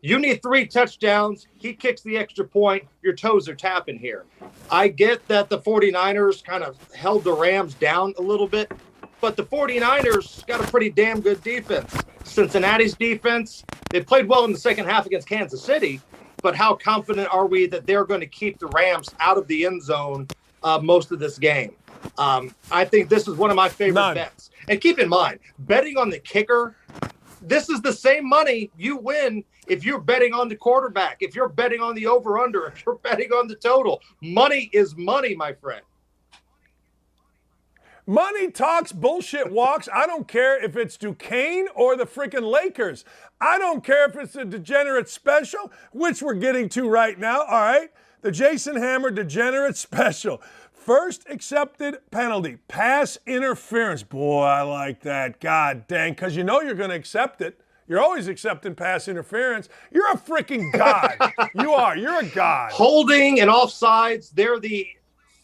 You need 3 touchdowns. He kicks the extra point. Your toes are tapping here. I get that the 49ers kind of held the Rams down a little bit, but the 49ers got a pretty damn good defense. Cincinnati's defense, they played well in the second half against Kansas City, but how confident are we that they're going to keep the Rams out of the end zone most of this game? I think this is one of my favorite bets. And keep in mind, betting on the kicker, this is the same money you win if you're betting on the quarterback, if you're betting on the over-under, if you're betting on the total. Money is money, my friend. Money talks, bullshit walks. I don't care if it's Duquesne or the freaking Lakers. I don't care if it's a degenerate special, which we're getting to right now, all right? The Jason Hammer degenerate special. First accepted penalty, pass interference. Boy, I like that. God dang, because you know you're going to accept it. You're always accepting pass interference. You're a freaking god. You are. You're a god. Holding and offsides, they're the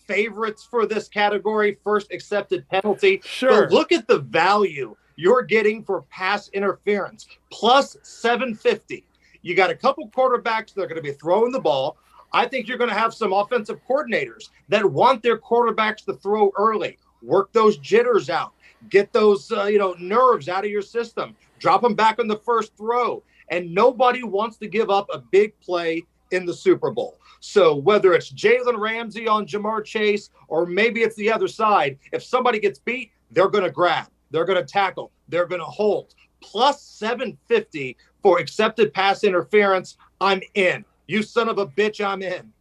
favorites for this category, first accepted penalty. Sure. But look at the value you're getting for pass interference, plus 750. You got a couple quarterbacks that are going to be throwing the ball. I think you're going to have some offensive coordinators that want their quarterbacks to throw early, work those jitters out, get those nerves out of your system, drop them back on the first throw. And nobody wants to give up a big play in the Super Bowl. So whether it's Jalen Ramsey on Jamar Chase or maybe it's the other side, if somebody gets beat, they're going to grab, they're going to tackle, they're going to hold. Plus 750 for accepted pass interference. I'm in. You son of a bitch, I'm in.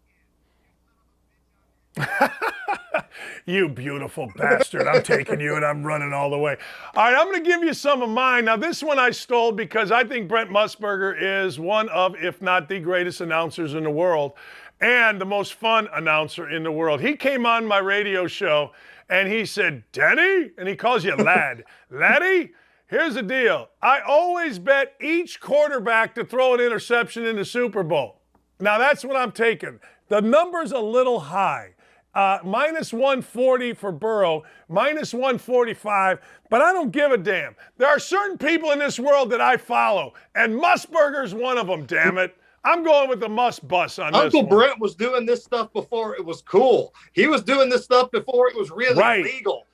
You beautiful bastard. I'm taking you and I'm running all the way. All right, I'm going to give you some of mine. Now, this one I stole because I think Brent Musburger is one of, if not the greatest announcers in the world and the most fun announcer in the world. He came on my radio show and he said, Denny, and he calls you lad. Laddie, here's the deal. I always bet each quarterback to throw an interception in the Super Bowl. Now, that's what I'm taking. The number's a little high. Minus 140 for Burrow, minus 145, but I don't give a damn. There are certain people in this world that I follow, and Musburger's one of them, damn it. I'm going with the Must Bus on this Uncle one. Brent was doing this stuff before it was cool. He was doing this stuff before it was really legal.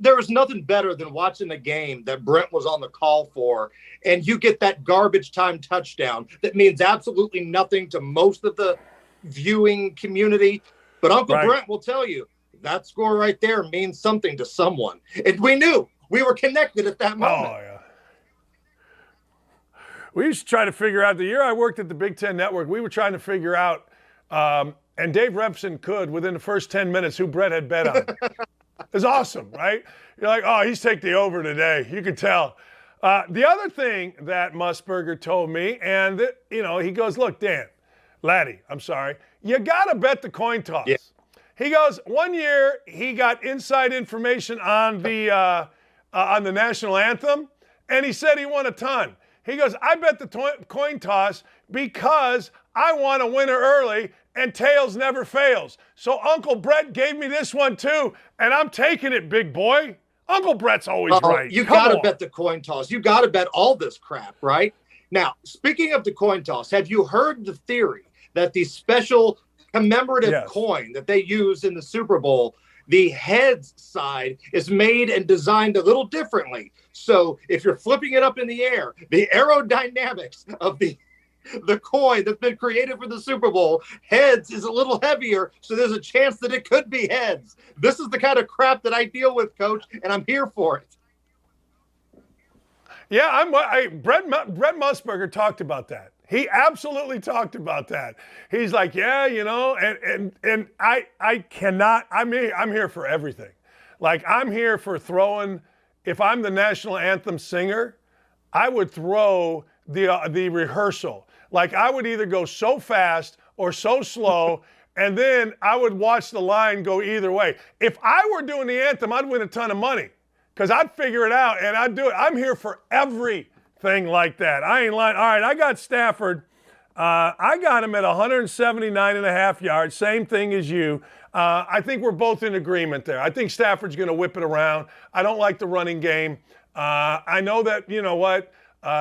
There was nothing better than watching a game that Brent was on the call for, and you get that garbage time touchdown that means absolutely nothing to most of the viewing community. But Uncle Brent will tell you that score right there means something to someone. And we knew. We were connected at that moment. Oh, yeah. We used to try to figure out, the year I worked at the Big Ten Network, we were trying to figure out, and Dave Repson could, within the first 10 minutes, who Brett had bet on. It's awesome, right? You're like, oh, he's taking the over today. You could tell. The other thing that Musburger told me, and, he goes, look, Dan, Laddie, I'm sorry. You got to bet the coin toss. Yeah. He goes, one year he got inside information on the national anthem, and he said he won a ton. He goes, I bet the coin toss because I want a winner early, and tails never fails. So Uncle Brett gave me this one too, and I'm taking it, big boy. Uncle Brett's always right. You got to bet the coin toss. You got to bet all this crap, right? Now, speaking of the coin toss, have you heard the theory that the special commemorative coin that they use in the Super Bowl, the heads side is made and designed a little differently? So if you're flipping it up in the air, the aerodynamics of the coin that's been created for the Super Bowl, heads is a little heavier, so there's a chance that it could be heads. This is the kind of crap that I deal with, Coach, and I'm here for it. Yeah, Brett Musburger talked about that. He absolutely talked about that. He's like, yeah, and I cannot. I'm here for everything. Like, I'm here for throwing. If I'm the national anthem singer, I would throw the rehearsal. Like, I would either go so fast or so slow, and then I would watch the line go either way. If I were doing the anthem, I'd win a ton of money because I'd figure it out and I'd do it. I'm here for everything like that. I ain't lying. All right, I got Stafford. I got him at 179.5 yards, same thing as you. I think we're both in agreement there. I think Stafford's going to whip it around. I don't like the running game. I know that,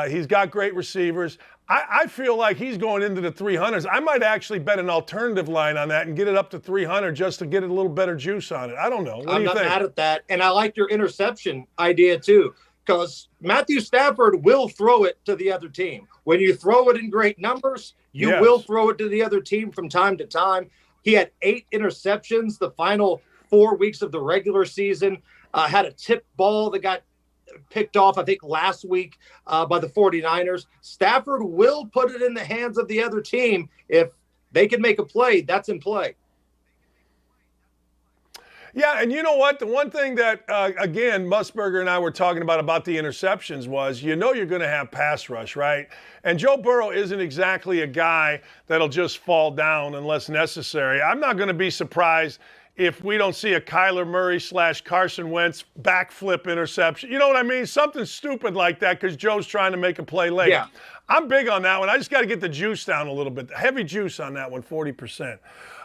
he's got great receivers. I feel like he's going into the 300s. I might actually bet an alternative line on that and get it up to 300 just to get a little better juice on it. I don't know. What do you think? I'm not mad at that. And I like your interception idea too, because Matthew Stafford will throw it to the other team. When you throw it in great numbers, you will throw it to the other team from time to time. He had 8 interceptions the final 4 weeks of the regular season, had a tip ball that got picked off, I think, last week by the 49ers. Stafford will put it in the hands of the other team. If they can make a play, that's in play. Yeah, and you know what? The one thing that, again, Musburger and I were talking about the interceptions was, you're going to have pass rush, right? And Joe Burrow isn't exactly a guy that'll just fall down unless necessary. I'm not going to be surprised if we don't see a Kyler Murray / Carson Wentz backflip interception. You know what I mean? Something stupid like that because Joe's trying to make a play late. Yeah. I'm big on that one. I just got to get the juice down a little bit. Heavy juice on that one, 40%.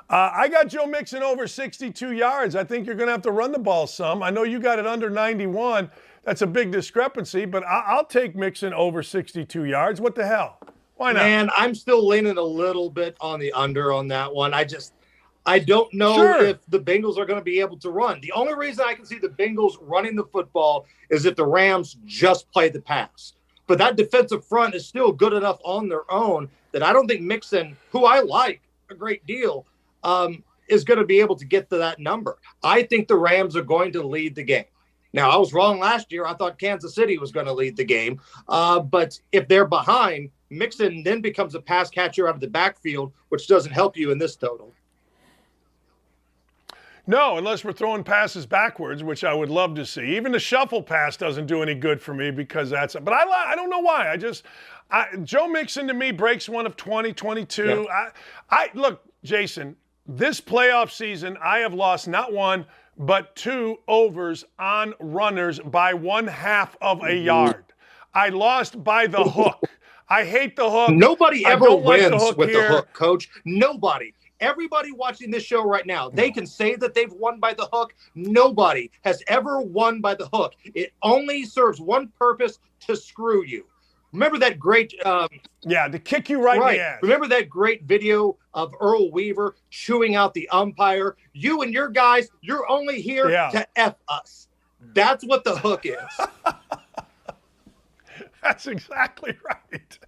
I got Joe Mixon over 62 yards. I think you're going to have to run the ball some. I know you got it under 91. That's a big discrepancy, but I'll take Mixon over 62 yards. What the hell? Why not? Man, I'm still leaning a little bit on the under on that one. I don't know if the Bengals are going to be able to run. The only reason I can see the Bengals running the football is if the Rams just play the pass. But that defensive front is still good enough on their own that I don't think Mixon, who I like a great deal, is going to be able to get to that number. I think the Rams are going to lead the game. Now, I was wrong last year. I thought Kansas City was going to lead the game. But if they're behind, Mixon then becomes a pass catcher out of the backfield, which doesn't help you in this total. No, unless we're throwing passes backwards, which I would love to see. Even the shuffle pass doesn't do any good for me because that's – but I don't know why. Joe Mixon to me breaks one of 20, 22. Yeah. Look, Jason, this playoff season I have lost not one but 2 overs on runners by 1/2 of a yard. I lost by the hook. I hate the hook. Nobody ever wins with the hook, Coach. Nobody. Everybody watching this show right now, they can say that they've won by the hook. Nobody has ever won by the hook. It only serves one purpose, to screw you. Remember that great to kick you right in the ass. Remember that great video of Earl Weaver chewing out the umpire? You and your guys, you're only here to F us. That's what the hook is. That's exactly right.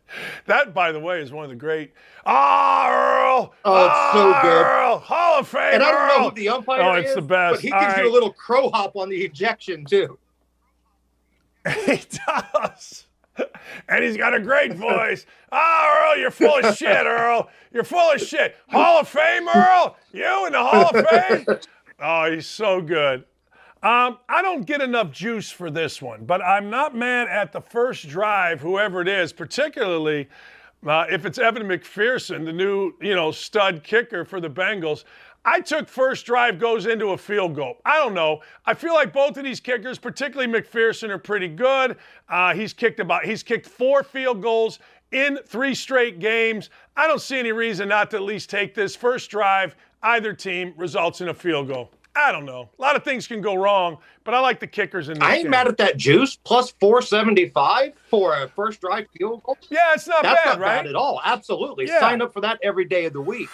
That, by the way, is one of the great Earl. Oh, it's so good. Earl, Hall of Fame. And I don't Earl. know who the umpire is. It's the best. But he gives you a little crow hop on the ejection, too. He does. And he's got a great voice. Earl, you're full of shit, Earl. You're full of shit. Hall of Fame, Earl? You in the Hall of Fame? Oh, he's so good. I don't get enough juice for this one, but I'm not mad at the first drive, whoever it is, particularly if it's Evan McPherson, the new, stud kicker for the Bengals. I took first drive goes into a field goal. I don't know. I feel like both of these kickers, particularly McPherson, are pretty good. He's kicked 4 field goals in 3 straight games. I don't see any reason not to at least take this first drive. Either team results in a field goal. I don't know. A lot of things can go wrong, but I like the kickers in this I ain't game. mad at that juice. Plus 475 for a first drive field goal. Yeah, it's not bad, That's not right? bad at all. Absolutely. Yeah. Sign up for that every day of the week.